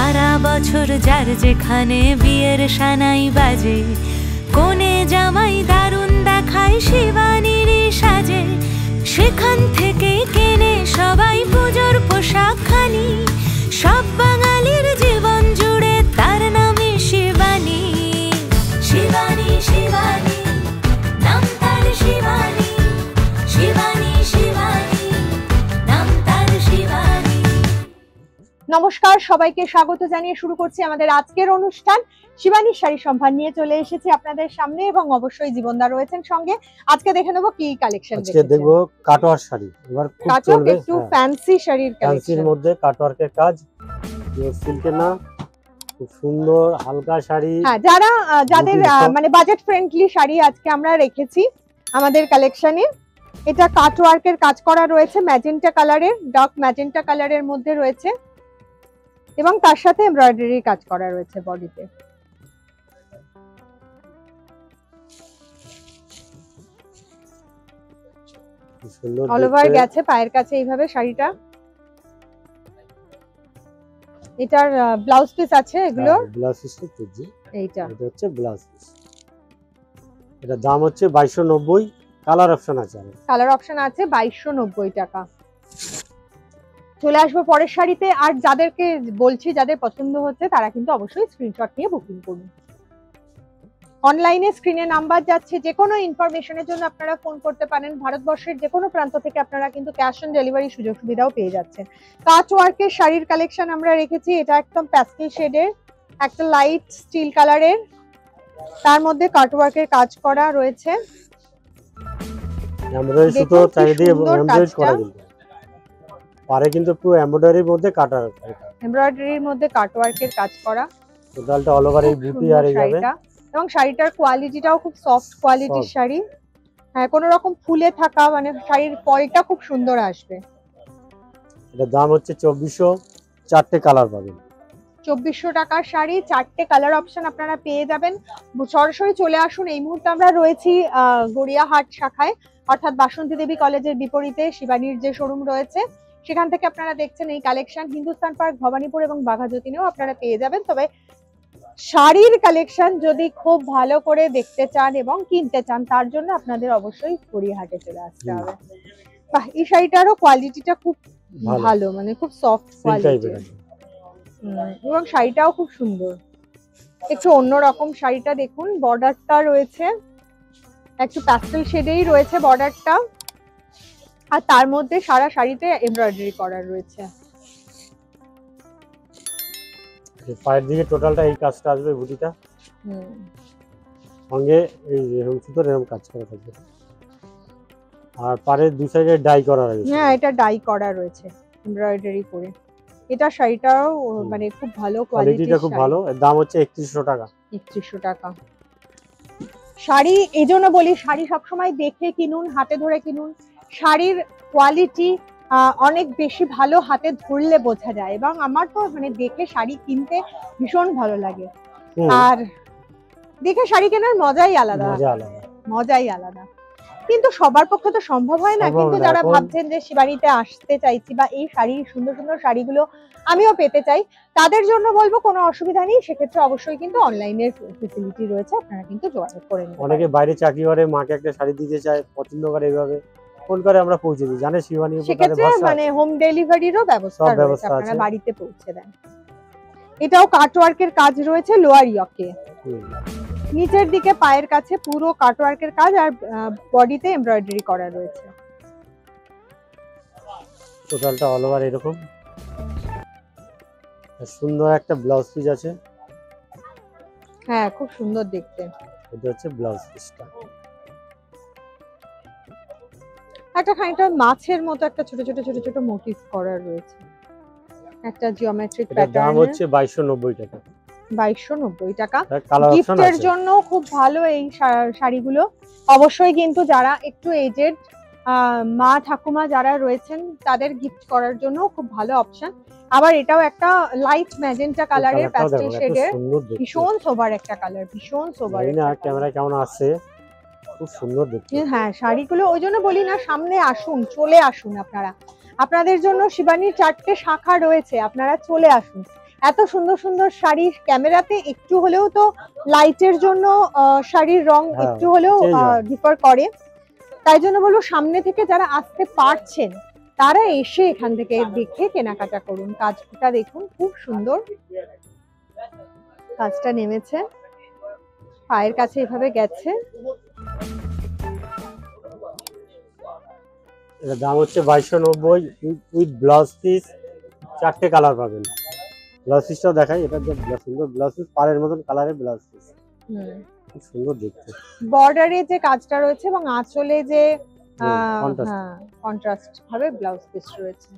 সারা বছর যার যেখানে বিয়ের সানাই বাজে, কোণে জামাই দারুণ দেখায় শিবানীর সাজে। সেখান থেকে কেনে সবাই পুজোর পোশাক খানি, সব বাঙালির জীবন জুড়ে তার নামে শিবানী। শিবানী শিবানী নাম তার শিবানী, শিবানী শিবানী নাম তার শিবানী। নমস্কার, সবাইকে স্বাগত জানিয়ে শুরু করছি আমাদের আজকের অনুষ্ঠান। শিবানীর শাড়ি সম্ভার নিয়ে চলে এসেছি আপনাদের সামনে এবং অবশ্যই জীবনদা রয়েছেন সঙ্গে। আজকে দেখে নেব কি কালেকশন। আজকে দেখবো কাটওয়ার শাড়ি। এবার খুব চলবে একটু ফ্যান্সি শাড়ির কালেকশন, ফ্যান্সির মধ্যে কাটওয়ার্কের কাজ, সিল্কের না, খুব সুন্দর হালকা শাড়ি। হ্যাঁ, যাদের মানে বাজেট ফ্রেন্ডলি শাড়ি আজকে আমরা রেখেছি আমাদের কালেকশনে। এটা কাটওয়ার্কের কাজ করা রয়েছে, ম্যাজেন্টা কালারের, ডার্ক ম্যাজেন্টা কালারের মধ্যে রয়েছে এবং তার সাথে এমব্রয়ডারি কাজ করা রয়েছে বডিতে। অল ওভার গেছে পায়ের কাছে এইভাবে শাড়িটা। এটার ব্লাউজ পিস আছে, এগুলো ব্লাউজ পিস হচ্ছে এইটা, এটা হচ্ছে ব্লাউজ পিস। এটা দাম হচ্ছে 2290, কালার অপশন আছে। কালার অপশন আছে 2290 টাকা। চলে আসবো পরের শাড়িতে। আর যাদেরকে বলছি যাদের পছন্দ হচ্ছে তারা কিন্তু অবশ্যই স্ক্রিনশট নিয়ে বুকিং করুন। অনলাইনে স্ক্রিনে নাম্বার যাচ্ছে, যে কোনো ইনফরমেশনের জন্য আপনারা ফোন করতে পারেন। ভারতবর্ষের যে কোনো প্রান্ত থেকে আপনারা কিন্তু ক্যাশ অন ডেলিভারি সুযোগ সুবিধাও পেয়ে যাচ্ছেন। কাচ ওয়ার্কের শাড়ির কালেকশন আমরা রেখেছি। এটা একদম প্যাস্টেল শেডের, একটা লাইট স্টিল কালারের, তার মধ্যে কাট ওয়ার্কের কাজ করা রয়েছে। এমব্রয়ডারি সুতো চারিদিকে এমব্রয়ডারি করা, কিন্তু পারে কিন্তু পুরো এমব্রয়ডারির মধ্যে কাটা, এমব্রয়ডারির মধ্যে কাট ওয়ার্কের কাজ করা। টোটালটা অল ওভার এই বিউটি আর এই যাবে। এবং শাড়িটার কোয়ালিটিটাও খুব সফট কোয়ালিটির শাড়ি। হ্যাঁ, কোনো রকম ফুলে থাকা মানে শাড়ির ফলটা খুব সুন্দর আসবে। এটা দাম হচ্ছে 2400, চারটে কালার পাবেন। 2400 টাকার শাড়ি, চারটে কালার অপশন আপনারা পেয়ে যাবেন। সরাসরি চলে আসুন। এই মুহূর্তে আমরা রয়েছি গড়িয়াহাট শাখায়, অর্থাৎ বাসন্তী দেবী কলেজের বিপরীতে শিবানীর যে শোরুম রয়েছে সেখান থেকে আপনারা দেখছেন এই কালেকশন। হিন্দুস্তান পার্ক, ভবানীপুর এবং বাঘাযতীনেও আপনারা পেয়ে যাবেন। তবে শাড়ির কালেকশন যদি খুব ভালো করে দেখতে চান এবং কিনতে চান তার জন্য আপনাদের অবশ্যই গড়িয়াহাটে চলে আসতে হবে। বাহ, এই শাড়িটারও কোয়ালিটিটা খুব ভালো, মানে খুব সফট কোয়ালিটি এবং শাড়িটাও খুব সুন্দর। একটু অন্যরকম শাড়িটা দেখুন, বর্ডারটা রয়েছে একটু প্যাস্টেল শেডেই রয়েছে বর্ডারটা, আর তার মধ্যে সারা শাড়িতে এমব্রয়ডারি করা রয়েছে। পায়ের দিকে টোটালটা এই কাজটা আসবে, বুটিটা সঙ্গে এই সুতোর এরকম কাজ করা থাকবে, আর পায়ের দুই সাইডে ডাই করা রয়েছে। হ্যাঁ, এটা ডাই করা রয়েছে এমব্রয়ডারি করে। এটা শাড়িটাও মানে খুব ভালো কোয়ালিটিটা, খুব ভালো। এর দাম হচ্ছে 3100 টাকা। 3100 টাকা শাড়ি। এই জন্য বলি শাড়ি সবসময় দেখে কিনুন, হাতে ধরে কিনুন। শাড়ির কোয়ালিটি অনেক বেশি ভালো হাতে ধরলে বোঝা যায়, এবং আমার তো মানে দেখে শাড়ি কিনতে ভীষণ ভালো লাগে। আর দেখে শাড়ি কেনার মজাই আলাদা, মজাই আলাদা। কিন্তু সবার পক্ষে তো সম্ভব হয় না। কিন্তু যারা ভাবছেন যে শিবানীতে আসতে চাইছি বা এই শাড়ি সুন্দর সুন্দর শাড়িগুলো আমিও পেতে চাই, তাদের জন্য বলবো কোনো অসুবিধা নেই। সেক্ষেত্রে অবশ্যই কিন্তু অনলাইনের ফেসিলিটি রয়েছে, আপনারা কিন্তু যোগাযোগ করে নিন। অনেকে বাইরে চাকরি করে, মাকে একটা শাড়ি দিতে চায়, পছন্দ করে, এইভাবে ফোন করে আমরা পৌঁছে দিই। জানে শিবানী সেক্ষেত্রে মানে হোম ডেলিভারিরও ব্যবস্থা রয়েছে, আপনারা বাড়িতে পৌঁছে দেন। এটাও কাটওয়ার্কের কাজ রয়েছে লোয়ার ইয়কে, নিচের দিকে পায়ের কাছে পুরো কাটওয়ার্কের কাজ, আর বডিতে এমব্রয়ডারি করা রয়েছে। টোটালটা অল ওভার এরকম সুন্দর একটা ব্লাউজ পিস আছে। হ্যাঁ, খুব সুন্দর দেখতে। এটা হচ্ছে ব্লাউজ পিসটা, একটা খানিকটা মাছের মতো একটা ছোট ছোট ছোট ছোট মোটিভ করা রয়েছে, একটা জিওমেট্রিক প্যাটার্ন। দাম হচ্ছে 2290 টাকা। 2290 টাকা। গিফটের গিফটের জন্য খুব ভালো এই শাড়িগুলো। অবশ্যই কিন্তু যারা একটু এজেড মা ঠাকুমা যারা রয়েছেন তাদের গিফট করার জন্য খুব ভালো অপশন। আবার এটাও একটা লাইট ম্যাজেন্টা কালারের প্যাস্টেল শেডের, ভীষণ সোবার একটা কালার, ভীষণ সোবার। ক্যামেরা কেমন আসছে, খুব সুন্দর দেখতে। হ্যাঁ, শাড়িগুলো ওই জন্য বলি না, সামনে আসুন, চলে আসুন আপনারা। আপনাদের জন্য শিবানীর 4টে শাখা রয়েছে, আপনারা চলে আসুন। এত সুন্দর সুন্দর শাড়ি ক্যামেরাতে একটু হলেও তো লাইটের জন্য শাড়ির রং হ্যাঁ, একটু হলেও change হয়। ডিফার করে। তাই জন্য বলবো সামনে থেকে যারা আসতে পারছেন তারা এসে এখান থেকে দেখে কেনাকাটা করুন। কাজটা দেখুন খুব সুন্দর, কাজটা নেমেছে, পায়ের কাছে এভাবে গেছে। এটার দাম হচ্ছে 2290 উইথ ব্লাউজ পিস, 4টে কালার পাবেন। ব্লাউজ পিসটাও দেখাই, এটা যে সুন্দর ব্লাউজ পিস, পাড়ের মতন কালারের ব্লাউজ পিস, খুব সুন্দর দেখতে। বর্ডারে যে কাজটা রয়েছে এবং আঁচলে যে contrast। কন্ট্রাস্ট ভাবে ব্লাউজ পিস রয়েছে।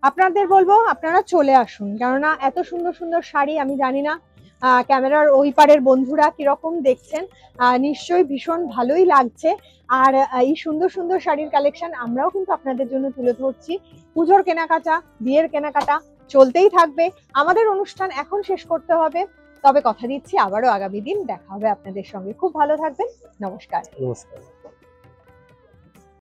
আপনাদের বলবো আপনারা চলে আসুন, কেননা এত সুন্দর সুন্দর শাড়ি, আমি জানি না ক্যামেরার ওই পারের বন্ধুরা কিরকম দেখছেন, নিশ্চয়ই ভীষণ ভালোই লাগছে। আর এই সুন্দর সুন্দর শাড়ির কালেকশন আমরাও কিন্তু আপনাদের জন্য তুলে ধরছি। পুজোর কেনাকাটা, বিয়ের কেনাকাটা চলতেই থাকবে। আমাদের অনুষ্ঠান এখন শেষ করতে হবে, তবে কথা দিচ্ছি আবারও আগামী দিন দেখা হবে আপনাদের সঙ্গে। খুব ভালো থাকবেন, নমস্কার। নমস্কার।